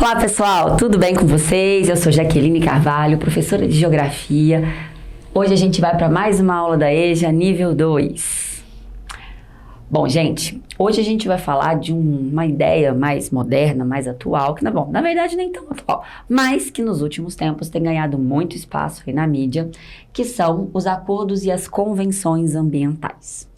Olá pessoal, tudo bem com vocês? Eu sou Jaqueline Carvalho, professora de Geografia. Hoje a gente vai para mais uma aula da EJA nível 2. Bom, gente, hoje a gente vai falar de uma ideia mais moderna, mais atual, que na verdade nem tão atual, mas que nos últimos tempos tem ganhado muito espaço aí na mídia, que são os acordos e as convenções ambientais.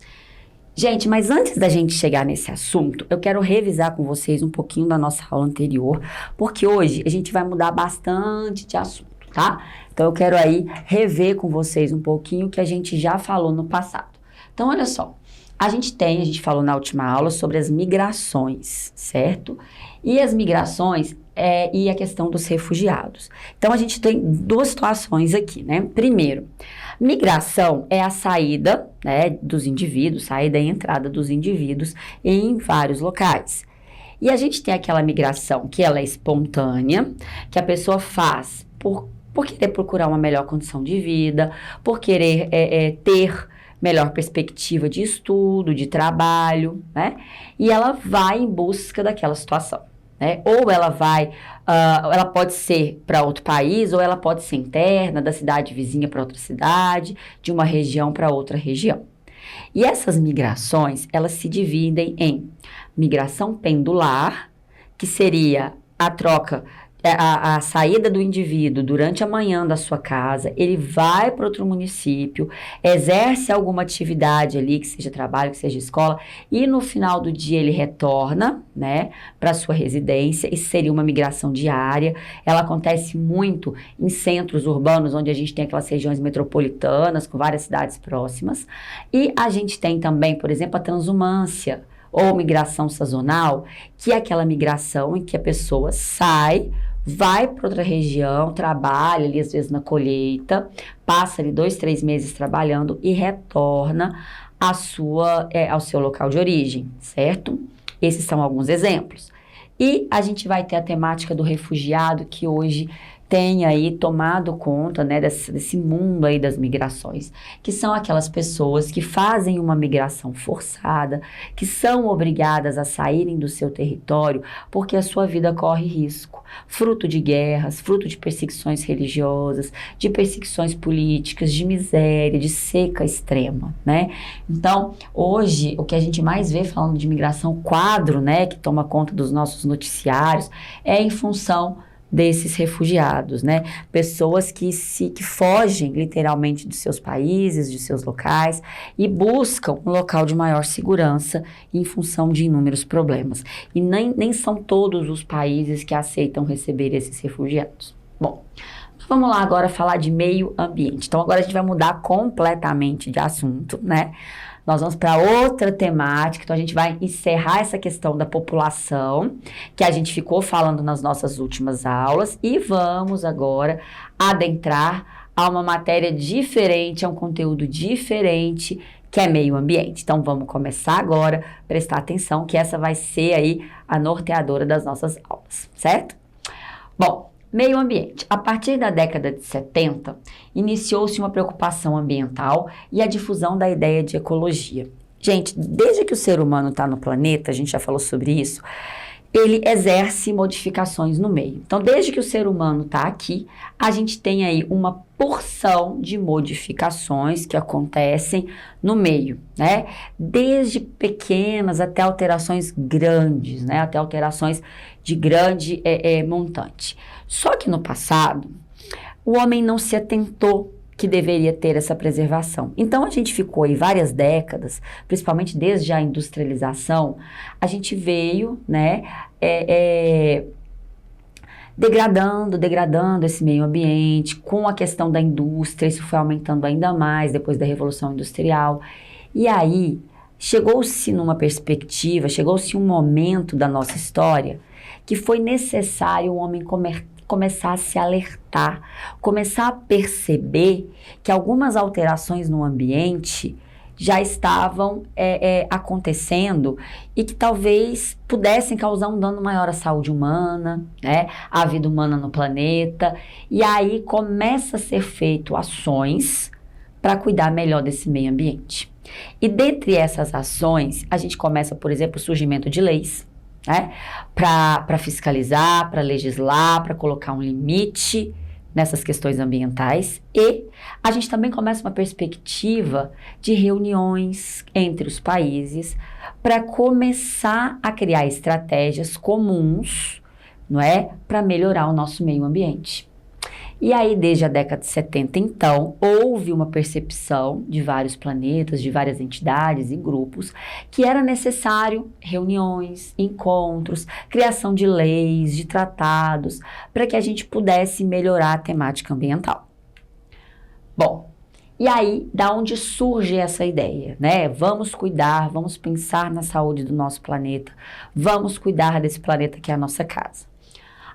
Gente, mas antes da gente chegar nesse assunto, eu quero revisar com vocês um pouquinho da nossa aula anterior, porque hoje a gente vai mudar bastante de assunto, tá? Então eu quero aí rever com vocês um pouquinho o que a gente já falou no passado. Então olha só, a gente falou na última aula sobre as migrações, certo? E as migrações e a questão dos refugiados. Então a gente tem duas situações aqui, né? Primeiro, migração é a saída, né, dos indivíduos, saída e entrada dos indivíduos em vários locais. E a gente tem aquela migração que ela é espontânea, que a pessoa faz por querer procurar uma melhor condição de vida, por querer ter melhor perspectiva de estudo, de trabalho, né? E ela vai em busca daquela situação, né? Ou ela pode ser para outro país, ou ela pode ser interna, da cidade vizinha para outra cidade, de uma região para outra região. E essas migrações, elas se dividem em migração pendular, que seria a troca, a saída do indivíduo durante a manhã da sua casa, ele vai para outro município, exerce alguma atividade ali, que seja trabalho, que seja escola, e no final do dia ele retorna, né, para sua residência. Isso seria uma migração diária. Ela acontece muito em centros urbanos, onde a gente tem aquelas regiões metropolitanas, com várias cidades próximas. E a gente tem também, por exemplo, a transumância, ou migração sazonal, que é aquela migração em que a pessoa sai, vai para outra região, trabalha ali às vezes na colheita, passa ali 2, 3 meses trabalhando e retorna ao seu local de origem, certo? Esses são alguns exemplos. E a gente vai ter a temática do refugiado, que hoje tem aí tomado conta, né, desse mundo aí das migrações, que são aquelas pessoas que fazem uma migração forçada, que são obrigadas a saírem do seu território porque a sua vida corre risco, fruto de guerras, fruto de perseguições religiosas, de perseguições políticas, de miséria, de seca extrema, né? Então, hoje, o que a gente mais vê falando de migração, quadro, né, que toma conta dos nossos noticiários, é em função desses refugiados, né? Pessoas que fogem literalmente dos seus países, de seus locais e buscam um local de maior segurança em função de inúmeros problemas. E nem são todos os países que aceitam receber esses refugiados. Bom, vamos lá agora falar de meio ambiente. Então agora a gente vai mudar completamente de assunto, né? Nós vamos para outra temática, então a gente vai encerrar essa questão da população, que a gente ficou falando nas nossas últimas aulas, e vamos agora adentrar a uma matéria diferente, a um conteúdo diferente, que é meio ambiente. Então vamos começar agora, prestar atenção, que essa vai ser aí a norteadora das nossas aulas, certo? Bom, meio ambiente. A partir da década de 70, iniciou-se uma preocupação ambiental e a difusão da ideia de ecologia. Gente, desde que o ser humano está no planeta, a gente já falou sobre isso, ele exerce modificações no meio. Então, desde que o ser humano está aqui, a gente tem aí uma porção de modificações que acontecem no meio, né? Desde pequenas até alterações grandes, né? Até alterações de grande montante. Só que no passado, o homem não se atentou que deveria ter essa preservação. Então, a gente ficou aí várias décadas, principalmente desde a industrialização, a gente veio, né, degradando esse meio ambiente, com a questão da indústria, isso foi aumentando ainda mais depois da Revolução Industrial. E aí, chegou-se numa perspectiva, chegou-se um momento da nossa história que foi necessário o homem começar a se alertar, começar a perceber que algumas alterações no ambiente já estavam acontecendo e que talvez pudessem causar um dano maior à saúde humana, né, à vida humana no planeta. E aí começa a ser feito ações para cuidar melhor desse meio ambiente. E dentre essas ações, a gente começa, por exemplo, o surgimento de leis, né? Para fiscalizar, para legislar, para colocar um limite nessas questões ambientais. E a gente também começa uma perspectiva de reuniões entre os países para começar a criar estratégias comuns, não é? Para melhorar o nosso meio ambiente. E aí, desde a década de 70, então, houve uma percepção de vários planetas, de várias entidades e grupos, que era necessário reuniões, encontros, criação de leis, de tratados, para que a gente pudesse melhorar a temática ambiental. Bom, e aí, da onde surge essa ideia, né? Vamos cuidar, vamos pensar na saúde do nosso planeta, vamos cuidar desse planeta que é a nossa casa.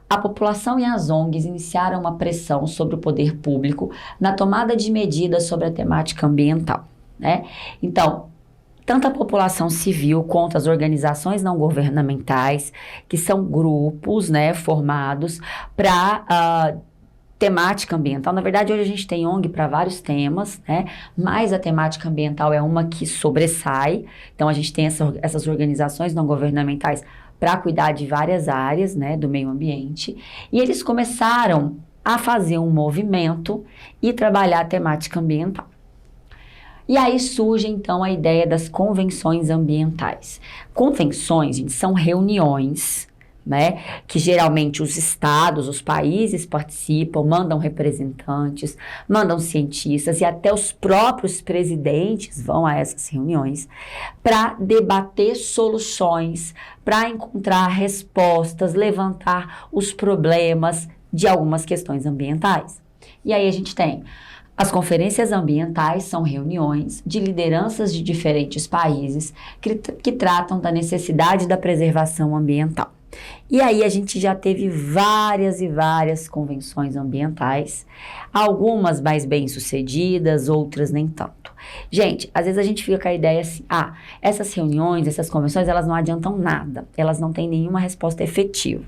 A população e as ONGs iniciaram uma pressão sobre o poder público na tomada de medidas sobre a temática ambiental, né? Então, tanto a população civil quanto as organizações não governamentais, que são grupos, né, formados para temática ambiental. Na verdade, hoje a gente tem ONG para vários temas, né? Mas a temática ambiental é uma que sobressai. Então, a gente tem essas organizações não governamentais para cuidar de várias áreas, né, do meio ambiente. E eles começaram a fazer um movimento e trabalhar a temática ambiental. E aí surge, então, a ideia das convenções ambientais. Convenções, gente, são reuniões, né, que geralmente os estados, os países participam, mandam representantes, mandam cientistas e até os próprios presidentes vão a essas reuniões para debater soluções, para encontrar respostas, levantar os problemas de algumas questões ambientais. E aí a gente tem as conferências ambientais, são reuniões de lideranças de diferentes países que tratam da necessidade da preservação ambiental. E aí a gente já teve várias e várias convenções ambientais, algumas mais bem-sucedidas, outras nem tanto. Gente, às vezes a gente fica com a ideia assim, essas reuniões, essas convenções, elas não adiantam nada, elas não têm nenhuma resposta efetiva.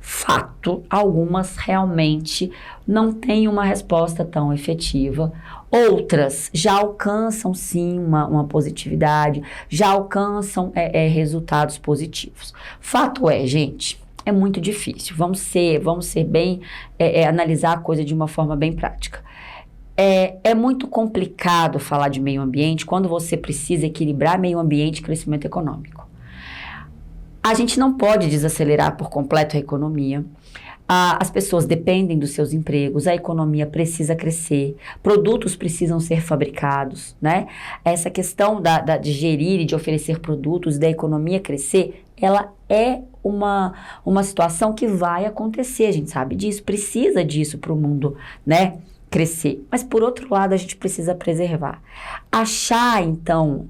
Fato, algumas realmente não têm uma resposta tão efetiva. Outras já alcançam sim uma positividade, já alcançam resultados positivos. Fato é, gente, é muito difícil. Vamos ser bem, analisar a coisa de uma forma bem prática. É muito complicado falar de meio ambiente quando você precisa equilibrar meio ambiente e crescimento econômico. A gente não pode desacelerar por completo a economia. As pessoas dependem dos seus empregos, a economia precisa crescer, produtos precisam ser fabricados, né? Essa questão de gerir e de oferecer produtos, da economia crescer, ela é uma situação que vai acontecer, a gente sabe disso, precisa disso para o mundo, né, crescer. Mas, por outro lado, a gente precisa preservar. Achar, então,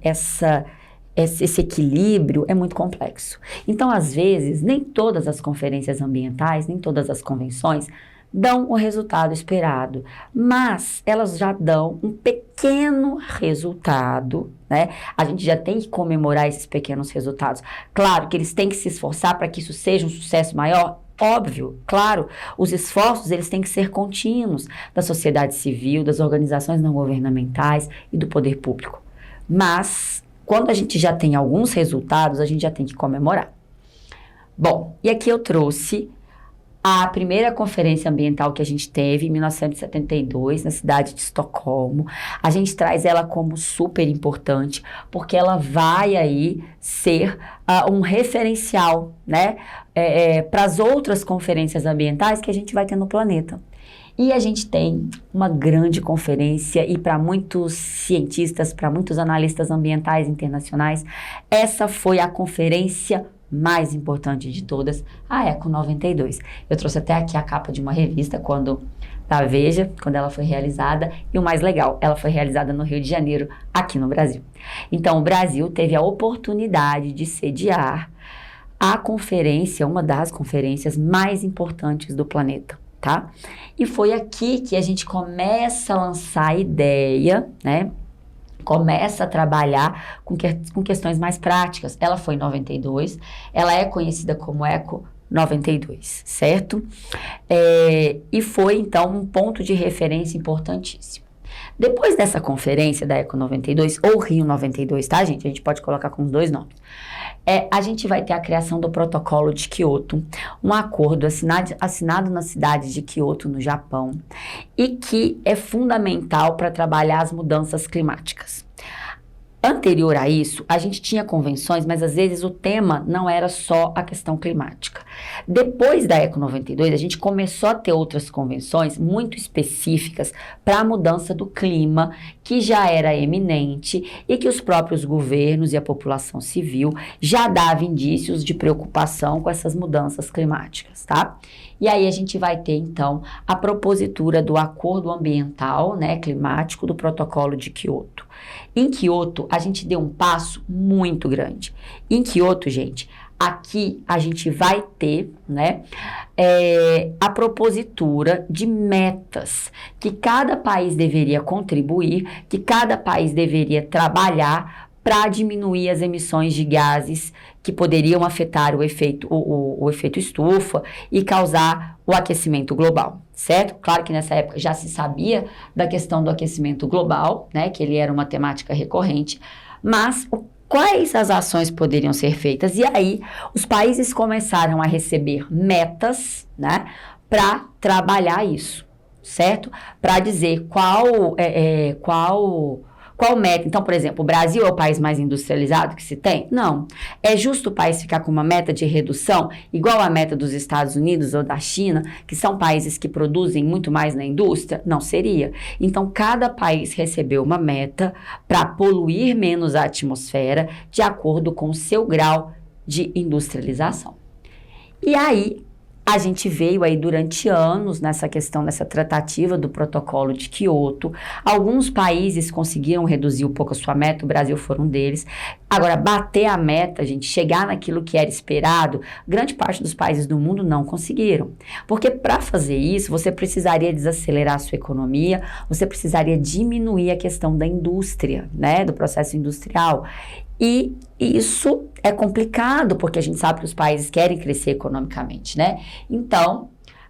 esse equilíbrio é muito complexo. Então, às vezes, nem todas as conferências ambientais, nem todas as convenções dão o resultado esperado, mas elas já dão um pequeno resultado, né? A gente já tem que comemorar esses pequenos resultados. Claro que eles têm que se esforçar para que isso seja um sucesso maior. Óbvio, claro, os esforços eles têm que ser contínuos da sociedade civil, das organizações não governamentais e do poder público. Mas quando a gente já tem alguns resultados, a gente já tem que comemorar. Bom, e aqui eu trouxe a primeira conferência ambiental que a gente teve em 1972, na cidade de Estocolmo. A gente traz ela como super importante, porque ela vai aí ser um referencial, né, para as outras conferências ambientais que a gente vai ter no planeta. E a gente tem uma grande conferência e para muitos cientistas, para muitos analistas ambientais internacionais, essa foi a conferência mais importante de todas, a Eco 92. Eu trouxe até aqui a capa de uma revista da Veja, quando ela foi realizada. E o mais legal, ela foi realizada no Rio de Janeiro, aqui no Brasil. Então, o Brasil teve a oportunidade de sediar a conferência, uma das conferências mais importantes do planeta. Tá? E foi aqui que a gente começa a lançar a ideia, né? Começa a trabalhar com questões mais práticas. Ela foi em 92, ela é conhecida como Eco 92, certo? E foi, então, um ponto de referência importantíssimo. Depois dessa conferência da Eco 92, ou Rio 92, tá, gente? A gente pode colocar com os dois nomes. A gente vai ter a criação do Protocolo de Kyoto, um acordo assinado na cidade de Kyoto, no Japão, e que é fundamental para trabalhar as mudanças climáticas. Anterior a isso, a gente tinha convenções, mas às vezes o tema não era só a questão climática. Depois da Eco 92, a gente começou a ter outras convenções muito específicas para a mudança do clima, que já era eminente e que os próprios governos e a população civil já davam indícios de preocupação com essas mudanças climáticas, tá? E aí a gente vai ter, então, a propositura do Acordo Ambiental, né, climático, do Protocolo de Kyoto. Em Kyoto, a gente deu um passo muito grande. Em Kyoto, gente, aqui a gente vai ter, né, a propositura de metas que cada país deveria contribuir, que cada país deveria trabalhar para diminuir as emissões de gases que poderiam afetar o efeito estufa e causar o aquecimento global, certo? Claro que nessa época já se sabia da questão do aquecimento global, né, que ele era uma temática recorrente, mas quais as ações poderiam ser feitas? E aí os países começaram a receber metas, né, para trabalhar isso, certo? Para dizer qual meta? Então, por exemplo, o Brasil é o país mais industrializado que se tem? Não. É justo o país ficar com uma meta de redução igual à meta dos Estados Unidos ou da China, que são países que produzem muito mais na indústria? Não seria. Então, cada país recebeu uma meta para poluir menos a atmosfera de acordo com o seu grau de industrialização. E aí, a gente veio aí durante anos nessa tratativa do Protocolo de Kyoto. Alguns países conseguiram reduzir um pouco a sua meta, o Brasil foi um deles. Agora, bater a meta, gente, chegar naquilo que era esperado, grande parte dos países do mundo não conseguiram. Porque para fazer isso, você precisaria desacelerar a sua economia, você precisaria diminuir a questão da indústria, né, do processo industrial. E isso é complicado, porque a gente sabe que os países querem crescer economicamente, né? Então,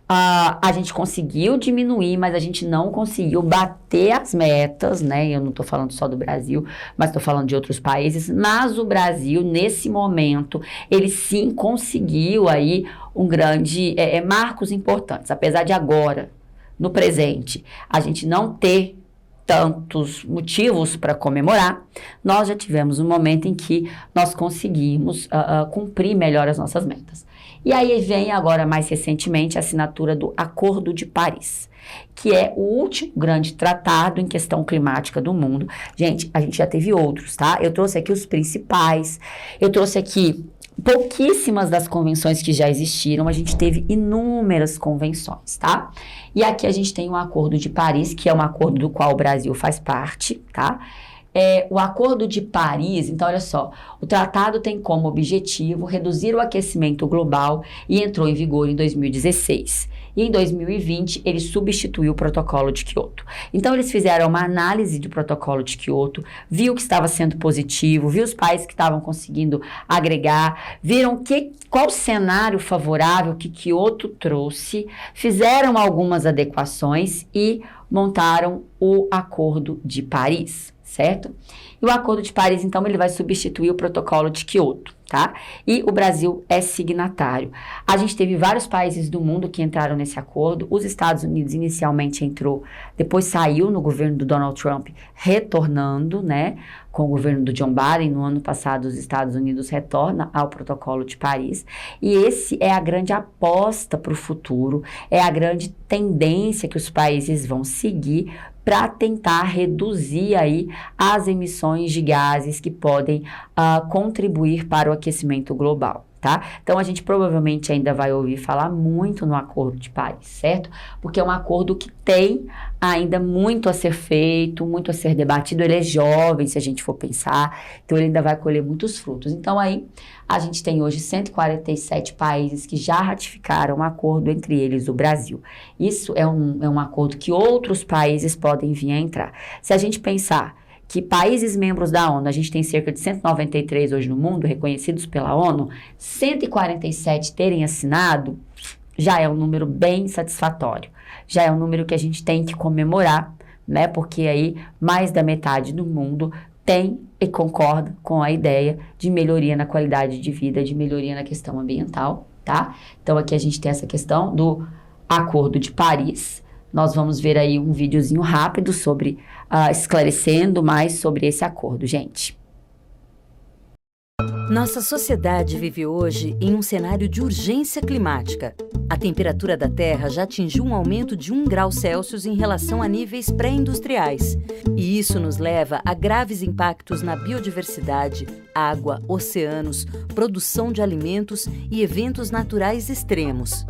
a gente conseguiu diminuir, mas a gente não conseguiu bater as metas, né? Eu não estou falando só do Brasil, mas estou falando de outros países. Mas o Brasil, nesse momento, ele sim conseguiu aí um grande marcos importantes. Apesar de agora, no presente, a gente não ter tantos motivos para comemorar, nós já tivemos um momento em que nós conseguimos cumprir melhor as nossas metas. E aí vem agora, mais recentemente, a assinatura do Acordo de Paris, que é o último grande tratado em questão climática do mundo. Gente, a gente já teve outros, tá? Eu trouxe aqui os principais, eu trouxe aqui pouquíssimas das convenções que já existiram, a gente teve inúmeras convenções, tá? E aqui a gente tem o Acordo de Paris, que é um acordo do qual o Brasil faz parte, tá? O Acordo de Paris, então olha só, o tratado tem como objetivo reduzir o aquecimento global e entrou em vigor em 2016. E em 2020, ele substituiu o Protocolo de Kyoto. Então, eles fizeram uma análise do Protocolo de Kyoto, viu que estava sendo positivo, viu os países que estavam conseguindo agregar, viram qual cenário favorável que Kyoto trouxe, fizeram algumas adequações e montaram o Acordo de Paris, certo? E o Acordo de Paris, então, ele vai substituir o Protocolo de Kyoto, tá? E o Brasil é signatário. A gente teve vários países do mundo que entraram nesse acordo. Os Estados Unidos inicialmente entrou, depois saiu no governo do Donald Trump, retornando, né? Com o governo do John Biden, no ano passado, os Estados Unidos retorna ao Protocolo de Paris. E esse é a grande aposta para o futuro, é a grande tendência que os países vão seguir para tentar reduzir aí as emissões de gases que podem contribuir para o aquecimento global, tá? Então, a gente provavelmente ainda vai ouvir falar muito no Acordo de Paris, certo? Porque é um acordo que tem ainda muito a ser feito, muito a ser debatido. Ele é jovem, se a gente for pensar, então ele ainda vai colher muitos frutos. Então, aí, a gente tem hoje 147 países que já ratificaram um acordo, entre eles o Brasil. Isso é um acordo que outros países podem vir a entrar. Se a gente pensar que países membros da ONU, a gente tem cerca de 193 hoje no mundo, reconhecidos pela ONU, 147 terem assinado, já é um número bem satisfatório. Já é um número que a gente tem que comemorar, né? Porque aí mais da metade do mundo tem e concorda com a ideia de melhoria na qualidade de vida, de melhoria na questão ambiental, tá? Então aqui a gente tem essa questão do Acordo de Paris. Nós vamos ver aí um videozinho rápido sobre, esclarecendo mais sobre esse acordo, gente. Nossa sociedade vive hoje em um cenário de urgência climática. A temperatura da Terra já atingiu um aumento de 1 grau Celsius em relação a níveis pré-industriais. E isso nos leva a graves impactos na biodiversidade, água, oceanos, produção de alimentos e eventos naturais extremos.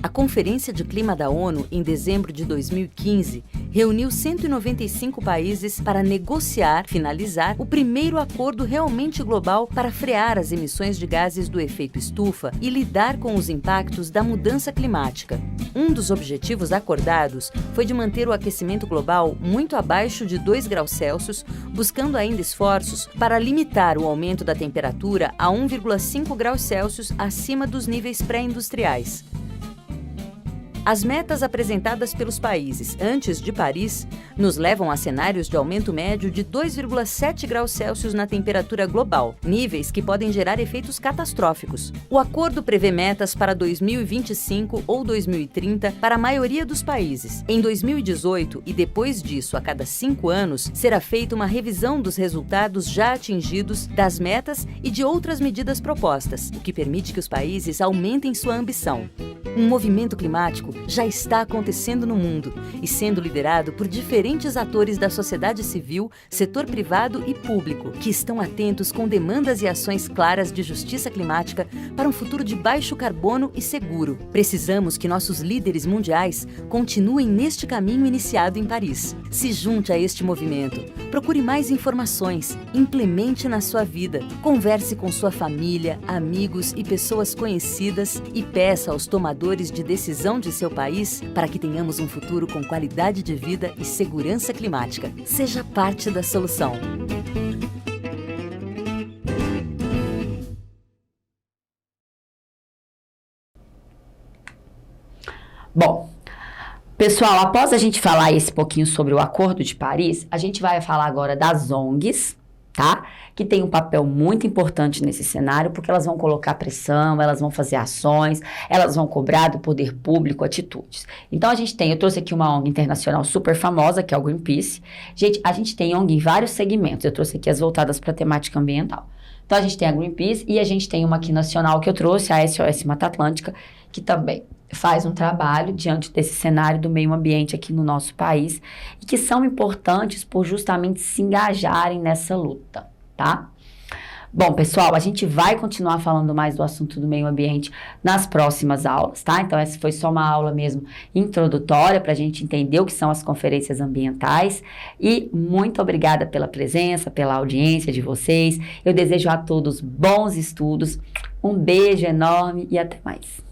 A Conferência de Clima da ONU, em dezembro de 2015, reuniu 195 países para finalizar o primeiro acordo realmente global para frear as emissões de gases do efeito estufa e lidar com os impactos da mudança climática. Um dos objetivos acordados foi de manter o aquecimento global muito abaixo de 2 graus Celsius, buscando ainda esforços para limitar o aumento da temperatura a 1,5 graus Celsius acima dos níveis pré-industriais. As metas apresentadas pelos países antes de Paris nos levam a cenários de aumento médio de 2,7 graus Celsius na temperatura global, níveis que podem gerar efeitos catastróficos. O acordo prevê metas para 2025 ou 2030 para a maioria dos países. Em 2018 e depois disso, a cada 5 anos, será feita uma revisão dos resultados já atingidos, das metas e de outras medidas propostas, o que permite que os países aumentem sua ambição. Um movimento climático já está acontecendo no mundo e sendo liderado por diferentes atores da sociedade civil, setor privado e público, que estão atentos com demandas e ações claras de justiça climática para um futuro de baixo carbono e seguro. Precisamos que nossos líderes mundiais continuem neste caminho iniciado em Paris. Se junte a este movimento, procure mais informações, implemente na sua vida, converse com sua família, amigos e pessoas conhecidas e peça aos tomadores de decisão de seu país para que tenhamos um futuro com qualidade de vida e segurança climática. Seja parte da solução. Bom, pessoal, após a gente falar esse pouquinho sobre o Acordo de Paris, a gente vai falar agora das ONGs, tá? Que tem um papel muito importante nesse cenário, porque elas vão colocar pressão, elas vão fazer ações, elas vão cobrar do poder público atitudes. Então eu trouxe aqui uma ONG internacional super famosa, que é o Greenpeace. Gente, a gente tem ONG em vários segmentos, eu trouxe aqui as voltadas para a temática ambiental. Então a gente tem a Greenpeace e a gente tem uma aqui nacional que eu trouxe, a SOS Mata Atlântica, que também faz um trabalho diante desse cenário do meio ambiente aqui no nosso país e que são importantes por justamente se engajarem nessa luta, tá? Bom, pessoal, a gente vai continuar falando mais do assunto do meio ambiente nas próximas aulas, tá? Então, essa foi só uma aula mesmo introdutória para a gente entender o que são as conferências ambientais e muito obrigada pela presença, pela audiência de vocês. Eu desejo a todos bons estudos, um beijo enorme e até mais.